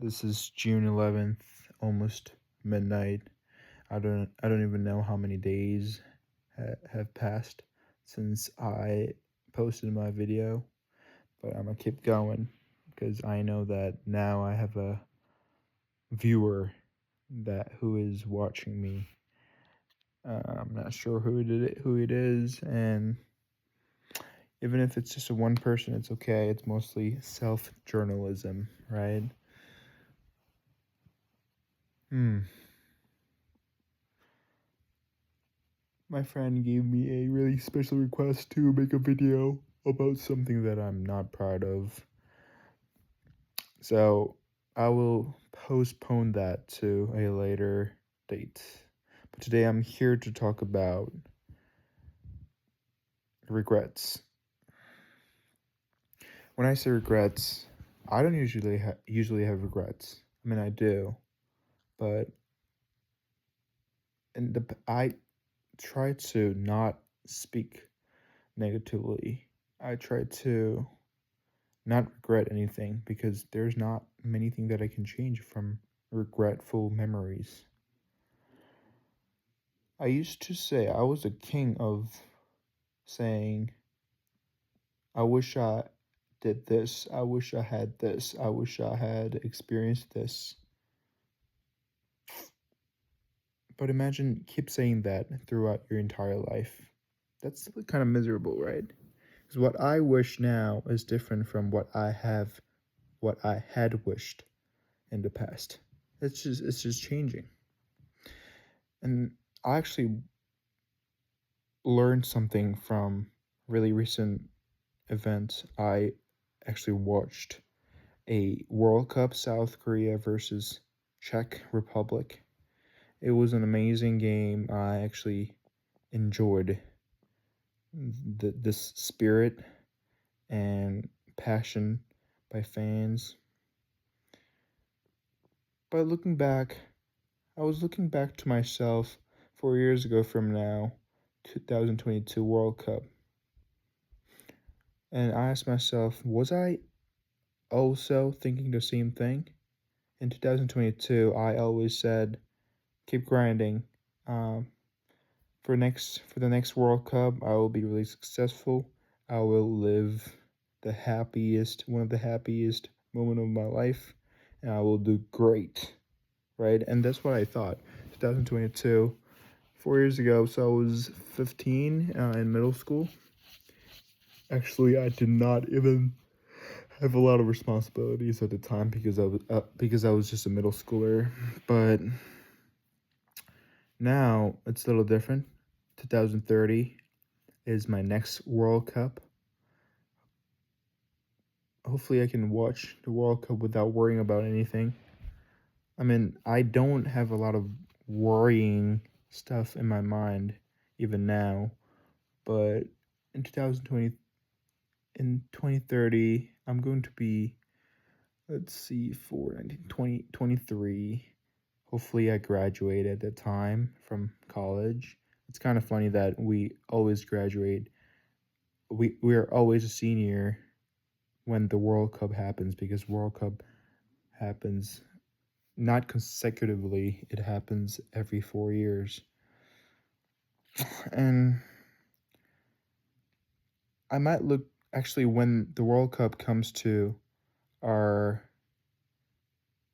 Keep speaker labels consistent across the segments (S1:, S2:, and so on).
S1: This is June 11th, almost midnight. I don't even know how many days have passed since I posted my video, but I'm gonna keep going because I know that now I have a viewer that who is watching me. I'm not sure who it is, and even if it's just a one person, it's okay. It's mostly self journalism, right? Hmm. My friend gave me a really special request to make a video about something that I'm not proud of. So I will postpone that to a later date. But today I'm here to talk about regrets. When I say regrets, I don't usually have regrets. I mean, I do, but I try to not speak negatively. I try to not regret anything because there's not many things that I can change from regretful memories. I used to say I was a king of saying, I wish I did this, I wish I had this, I wish I had experienced this. But imagine keep saying that throughout your entire life. That's kind of miserable, right? Because what I wish now is different from what I had wished in the past. It's just changing. And I actually learned something from really recent events. I actually watched a World Cup, South Korea versus Czech Republic. It was an amazing game. I actually enjoyed this spirit and passion by fans. But looking back, I was looking back to myself 4 years ago from now, 2022 World Cup. And I asked myself, was I also thinking the same thing? In 2022, I always said, keep grinding. Um, for the next World Cup, I will be really successful. I will live one of the happiest moment of my life, and I will do great, right? And that's what I thought. 2022, 4 years ago, so I was 15 in middle school. Actually, I did not even have a lot of responsibilities at the time because I was just a middle schooler. But now it's a little different. 2030 is my next World Cup. Hopefully, I can watch the World Cup without worrying about anything. I mean, I don't have a lot of worrying stuff in my mind even now, but in 2020, in 2030, I'm going to be, let's see, 23. Hopefully, I graduate at that time from college. It's kind of funny that we always graduate. We're always a senior when the World Cup happens because World Cup happens not consecutively, it happens every 4 years. And I might look actually when the World Cup our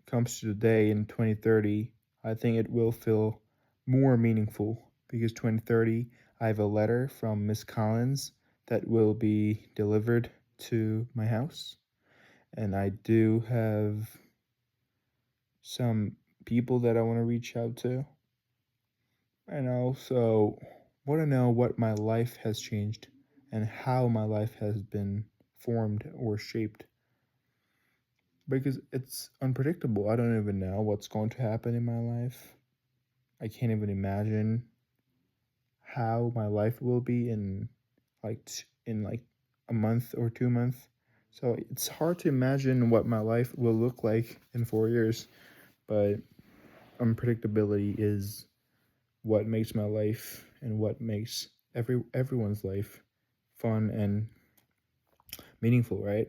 S1: comes to the day in 2030, I think it will feel more meaningful because 2030 I have a letter from Miss Collins that will be delivered to my house, and I do have some people that I want to reach out to. And I also want to know what my life has changed and how my life has been formed or shaped because it's unpredictable. I don't even know what's going to happen in my life. I can't even imagine how my life will be in like a month or 2 months. So it's hard to imagine what my life will look like in 4 years, but unpredictability is what makes my life and what makes everyone's life fun and meaningful, right?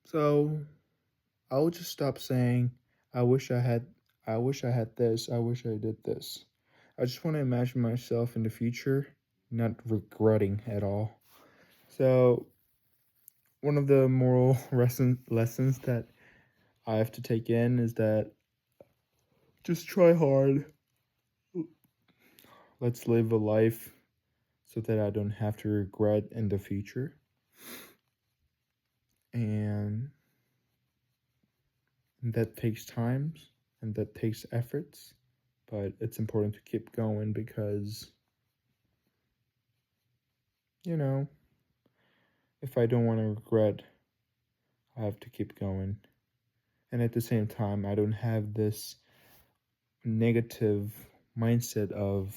S1: So I'll just stop saying, I wish I had, I wish I had this, I wish I did this. I just want to imagine myself in the future, not regretting at all. So, one of the moral lessons that I have to take in is that just try hard. Let's live a life so that I don't have to regret in the future. And that takes times and that takes efforts, but it's important to keep going because, you know, if I don't want to regret, I have to keep going. And at the same time, I don't have this negative mindset of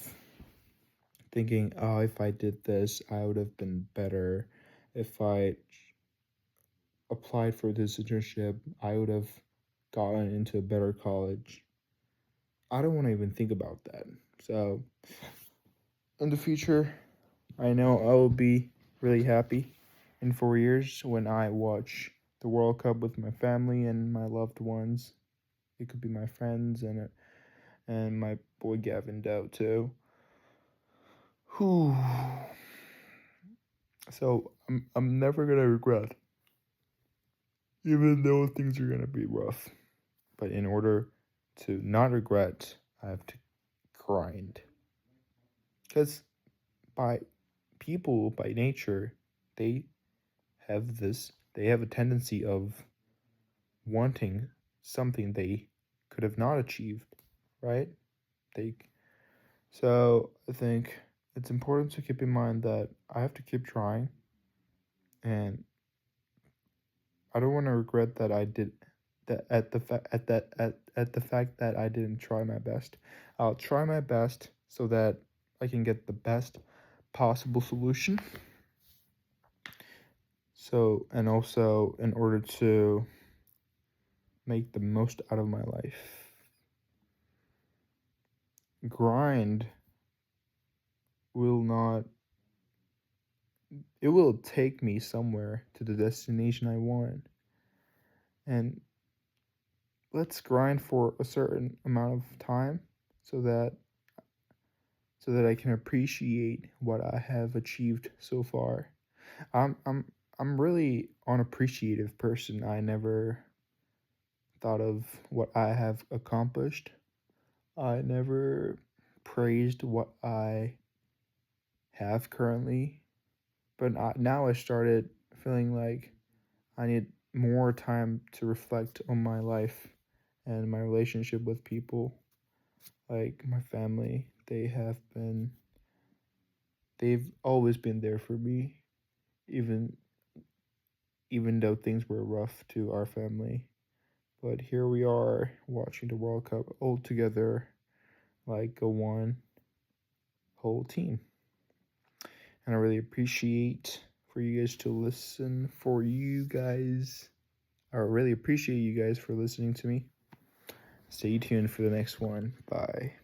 S1: thinking, oh, if I did this, I would have been better. If I applied for this internship, I would have gotten into a better college. I don't want to even think about that. So, in the future, I know I will be really happy in 4 years when I watch the World Cup with my family and my loved ones. It could be my friends and my boy Gavin Dow too. Whew. So I'm never gonna regret, even though things are gonna be rough. But in order to not regret, I have to grind. Because by people by nature, they they have a tendency of wanting something they could have not achieved, right? They So I think it's important to keep in mind that I have to keep trying, and I don't want to regret that I did that at the fact that I didn't try my best. I'll try my best so that I can get the best possible solution. So, and also in order to make the most out of my life. Grind will not it will take me somewhere to the destination I want. And let's grind for a certain amount of time so that I can appreciate what I have achieved so far. I'm I'm I'm really an appreciative person. I never thought of what I have accomplished. I never praised what I have currently, but now I started feeling like I need more time to reflect on my life and my relationship with people, like my family. They've always been there for me, even even though things were rough to our family. But here we are watching the World Cup all together like a one whole team. And I really appreciate for you guys to listen for you guys. I really appreciate you guys for listening to me. Stay tuned for the next one. Bye.